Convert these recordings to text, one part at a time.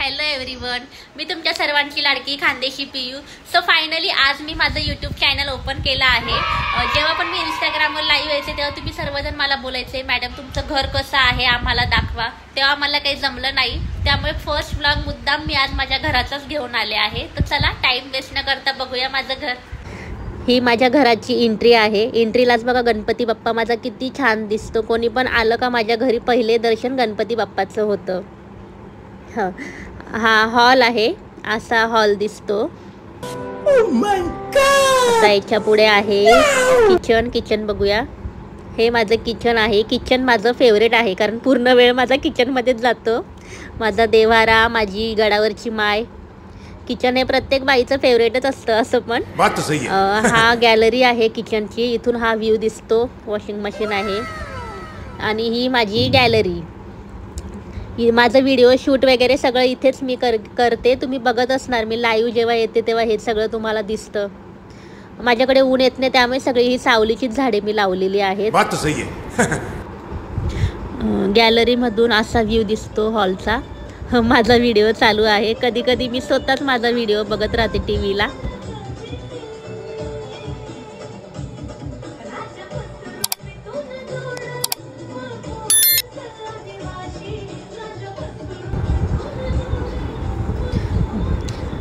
Hello everyone, मी तुमच्या सर्वांची लाडकी खानदेशी पियू. So finally आज मी माझं यूट्यूब चॅनल ओपन केलं आहे. जेव्हा पण मी इंस्टाग्रामवर लाईव्ह यायचे तेव्हा तुम्ही सर्वजण मला बोलायचे, मॅडम तुमचं घर कसं आहे आम्हाला दाखवा. तेव्हा मला काही जमलं नाही, त्यामुळे फर्स्ट व्लॉग मुद्दाम मी आज माझ्या घराचाच घेऊन आले आहे. तर चला टाइम वेस्ट न करता बघूया माझं घर. ही माझ्या घराची एंट्री आहे. एंट्रीलाच बघा गणपती बाप्पा माझा किती छान दिसतो. कोणी पण आलं का माझ्या घरी पहिले दर्शन गणपती बाप्पाचं होतं. हा हॉल आहे, असा हॉल दिसतो. आता याच्या पुढे आहे किचन बघूया. हे माझं किचन आहे. किचन माझं फेवरेट आहे कारण पूर्ण वेळ माझा किचनमध्येच जातो. माझा देव्हारा, माझी गडावरची माय. किचन हे प्रत्येक बाईचं फेवरेटच असतं असं पण. हा गॅलरी आहे किचनची. इथून हा व्ह्यू दिसतो. वॉशिंग मशीन आहे आणि ही माझी गॅलरी. माझं व्हिडिओ शूट वगैरे सगळं इथेच मी करते. तुम्ही बघत असणार मी लाईव्ह जेव्हा येते तेव्हा हे सगळं तुम्हाला दिसतं. माझ्याकडे ऊन येत नाही त्यामुळे सगळी ही सावलीचीच झाडे मी लावलेली आहेत. गॅलरीमधून असा व्ह्यू दिसतो हॉलचा. माझा व्हिडिओ चालू आहे. कधी कधी मी स्वतःच माझा व्हिडिओ बघत राहते टीव्हीला.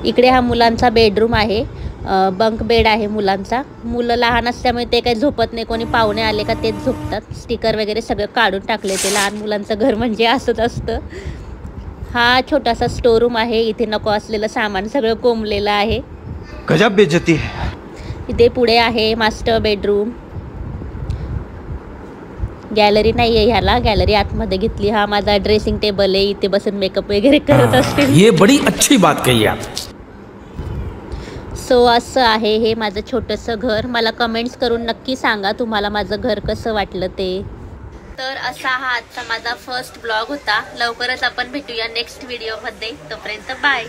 इकडे हा मुलांचा बेडरूम आहे. बंक बेड आहे मुलांचा. मुलं लहान असल्यामुळे ते काही झोपत नाही. कोणी पाहुणे आले का तेच झोपतात. स्टिकर वगैरे सगळं काढून टाकले. ते लहान मुलांचं घर म्हणजे असंच असतं. हा छोटासा स्टोर रूम आहे. इथे नको असलेलं सामान सगळं कोंबलेलं आहे. गजब बेइज्जती है. इथे पुढे आहे मास्टर बेडरूम. गॅलरी नाही आहे ह्याला, गॅलरी आतमध्ये घेतली. हा माझा ड्रेसिंग टेबल आहे. इथे बसून मेकअप वगैरे करत असते. ये बड़ी अच्छी बात कही आप. सो असं आहे हे माझं छोटंसं घर. मला कमेंट्स करून नक्की सांगा तुम्हाला माझं घर कसं वाटलं ते. तर असा हा आजचा माझा फर्स्ट ब्लॉग होता. लवकरच आपण भेटूया नेक्स्ट व्हिडिओमध्ये. तोपर्यंत बाय.